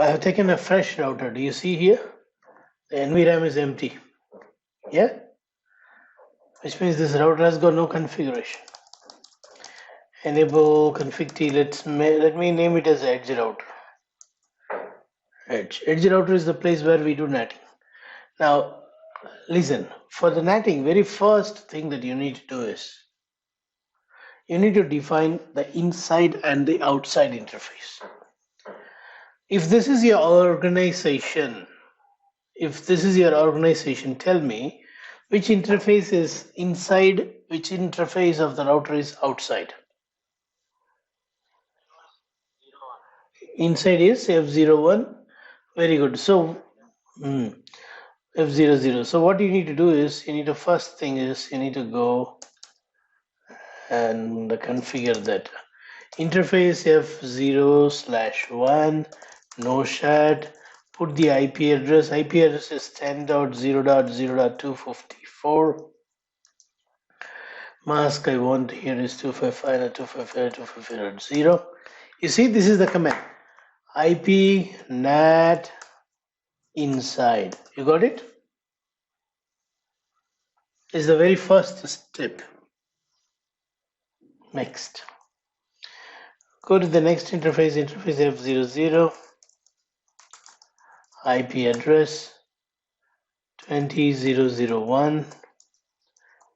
I have taken a fresh router. Do you see here? The NVRAM is empty. Yeah? Which means this router has got no configuration. Enable config T. Let me name it as edge router. Edge router is the place where we do NATing. Now, listen. For the NATing, very first thing that you need to do is you need to define the inside and the outside interface. If this is your organization, tell me which interface is inside, which interface of the router is outside. Inside is F01. Very good. So F00. So what you need to do is you need to first thing is you need to go and configure that interface F0/1 no shat. Put the IP address. IP address is 10.0.0.254. Mask I want here is 255.255.255.0. You see, this is the command. IP NAT inside. You got it? This is the very first step. Next. Go to the next interface F00. IP address 20.0.0.1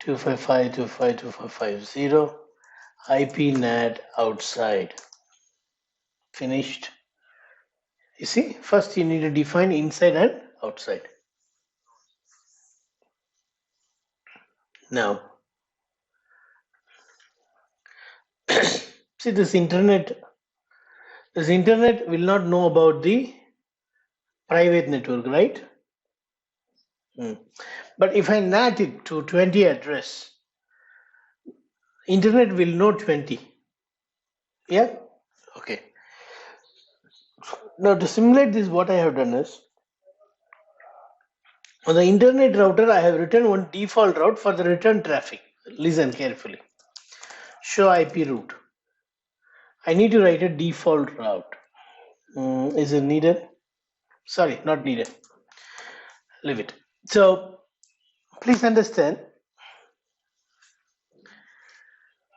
255.255.255.0. IP NAT outside. Finished. You see, first you need to define inside and outside. Now, see, this internet will not know about the private network, right? But if I NAT it to 20 address, internet will know 20. Yeah? Okay. Now to simulate this, what I have done is, on the internet router, I have written one default route for the return traffic. Listen carefully. Show IP route. I need to write a default route. Is it needed? Sorry, not needed. Leave it. So please understand,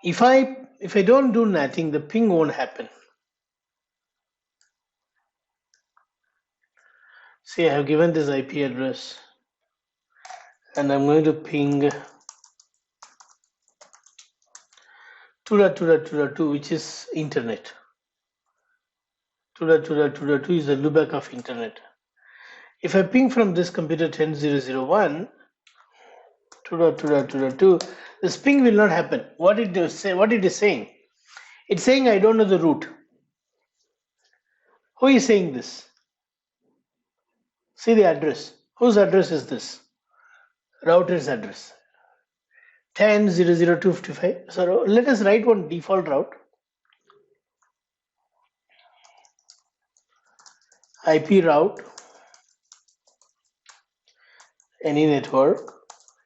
if I don't do NATing, the ping won't happen. See, I have given this IP address and I'm going to ping 2.2.2.2, which is internet. 2.2.2.2 is the loopback of internet. If I ping from this computer 10.0.0.1 2.2.2.2, this ping will not happen. What it is saying? It's saying I don't know the route. Who is saying this? See the address. Whose address is this? Router's address. 10.0.0.255. So let us write one default route. IP route, any network,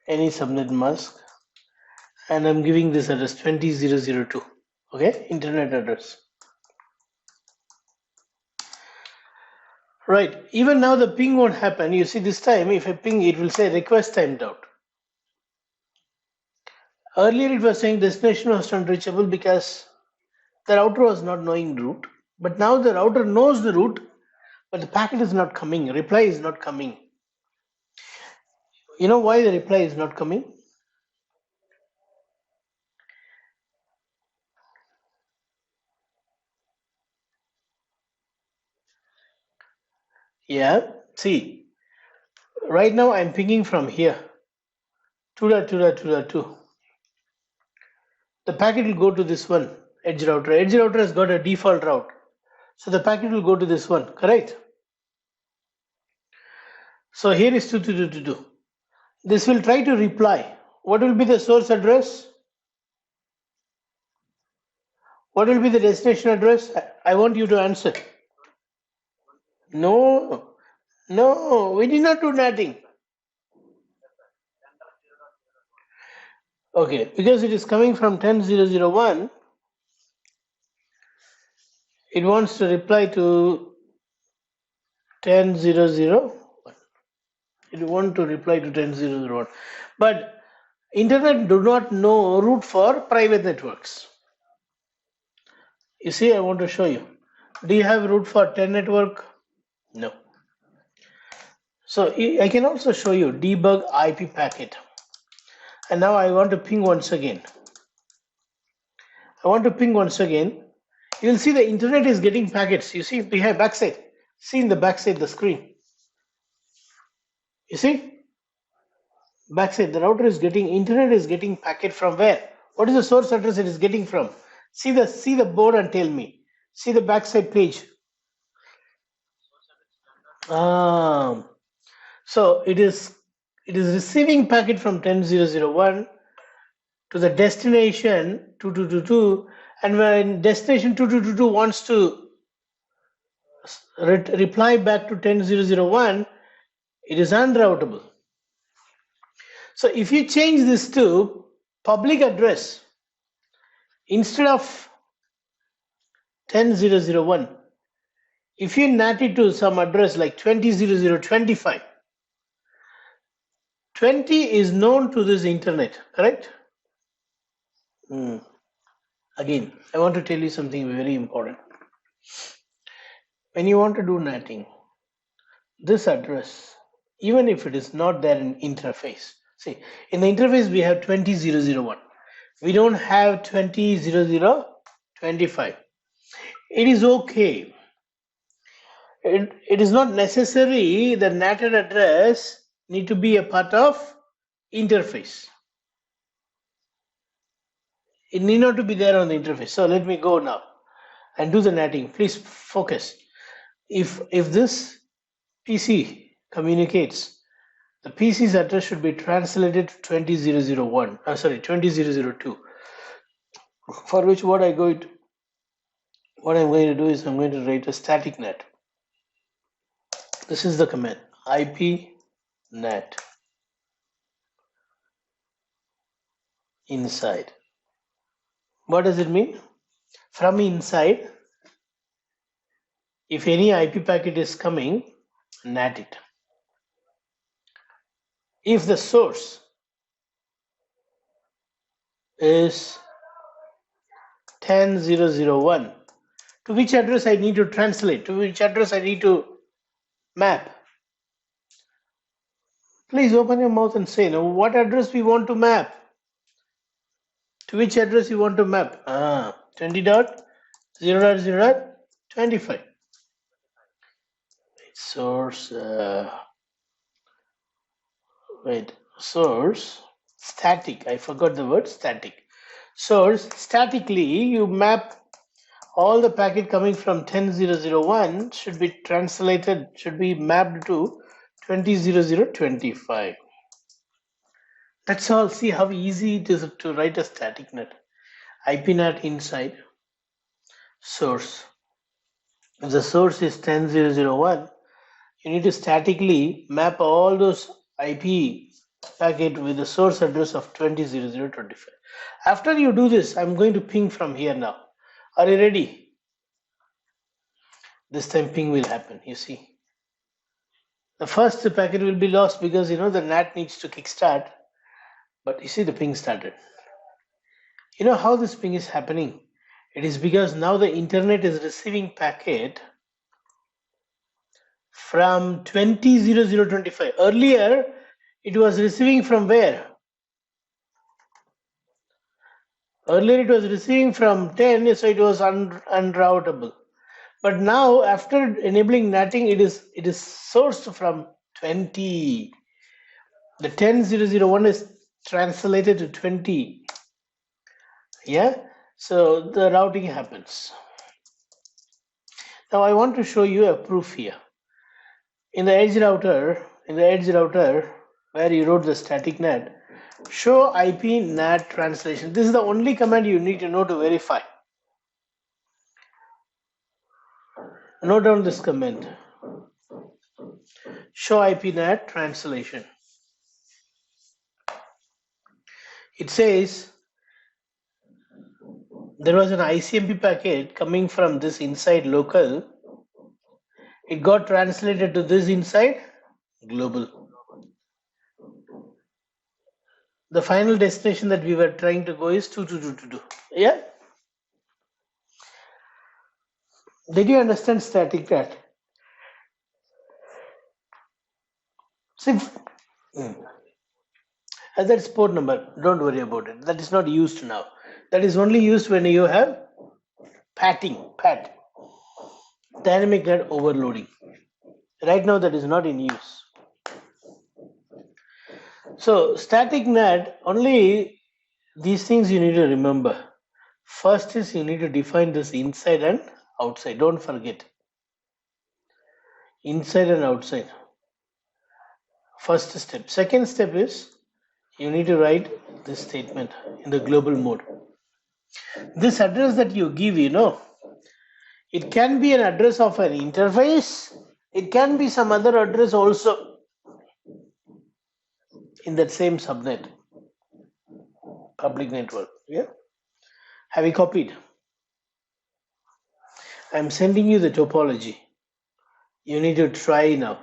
any subnet mask, and I'm giving this address 20.0.0.2. Okay, internet address. Right, even now the ping won't happen. You see, this time if I ping, it will say request timed out. Earlier it was saying destination was unreachable because the router was not knowing route. But now the router knows the route, but the packet is not coming. Reply is not coming. You know why the reply is not coming? Yeah, see, right now I'm pinging from here, 2.2.2.2. The packet will go to this one, edge router. Edge router has got a default route. So the packet will go to this one, correct? So here is 2.2.2.2. This will try to reply. What will be the source address? What will be the destination address? I want you to answer. No, we did not do nothing. Okay, because it is coming from 10.0.0.1, it wants to reply to 10.0.0.1. You want to reply to 10.0.0.1. But internet do not know root for private networks. You see, I want to show you. Do you have root for 10 network? No. So I can also show you debug IP packet. And now I want to ping once again. You'll see the internet is getting packets. You see behind backside. See in the backside the screen. You see? Backside the router is getting internet is getting packet from where? What is the source address it is getting from? See the board and tell me. See the backside page. So it is receiving packet from 10.0.0.1 to the destination 2222, and when destination 2222 wants to reply back to 10.0.0.1, it is unroutable. So if you change this to public address instead of 10.0.0.1, if you NAT it to some address like 20.0.0.25, 20 is known to this internet, correct? Again, I want to tell you something very important. When you want to do NATing, this address, even if it is not there in interface, see, in the interface we have 20.0.0.1. We don't have 20.0.0.25. It is okay. It is not necessary the NATed address need to be a part of interface. It need not to be there on the interface. So let me go now and do the NATing. Please focus. If this PC communicates, the PC's address should be translated to 20.0.0.1. Sorry, 20.0.0.2. For which what I'm going to do is I'm going to write a static NAT. This is the command IP NAT inside. What does it mean? From inside, if any IP packet is coming, NAT it. If the source is 10.0.0.1, to which address I need to translate, to which address I need to map? Please open your mouth and say, now what address we want to map? To which address you want to map? 20.0.0.25. Source, source, static, I forgot the word static. Source, statically you map all the packet coming from 10.0.0.1 should be translated, should be mapped to 20.0.0.25. That's all. See how easy it is to write a static NAT. IP NAT inside source. If the source is 10.0.0.1, you need to statically map all those IP packet with the source address of 20.0.0.25. After you do this, I'm going to ping from here now. Are you ready? This time ping will happen, you see. The first packet will be lost because the NAT needs to kickstart. But you see the ping started. You know how this ping is happening? It is because now the internet is receiving packet from 20.0.0.25. Earlier, it was receiving from where? Earlier it was receiving from 10, so it was unroutable. But now, after enabling NATing, it is sourced from 20. The 10.0.0.1 is translated to 20. Yeah, so the routing happens. Now I want to show you a proof here. In the edge router, where you wrote the static NAT, show IP NAT translation. This is the only command you need to know to verify. Note down this command. Show IP NAT translation. It says there was an ICMP packet coming from this inside local. It got translated to this inside global. The final destination that we were trying to go is 2. Yeah? Did you understand static NAT? See, that's port number. Don't worry about it. That is not used now. That is only used when you have PAT, dynamic NAT overloading. Right now that is not in use. So static NAT, only these things you need to remember. First is you need to define this inside and outside. Don't forget. Inside and outside. First step. Second step is you need to write this statement in the global mode. This address that you give, it can be an address of an interface. It can be some other address also in that same subnet, public network. Yeah. Have you copied? I'm sending you the topology. You need to try now.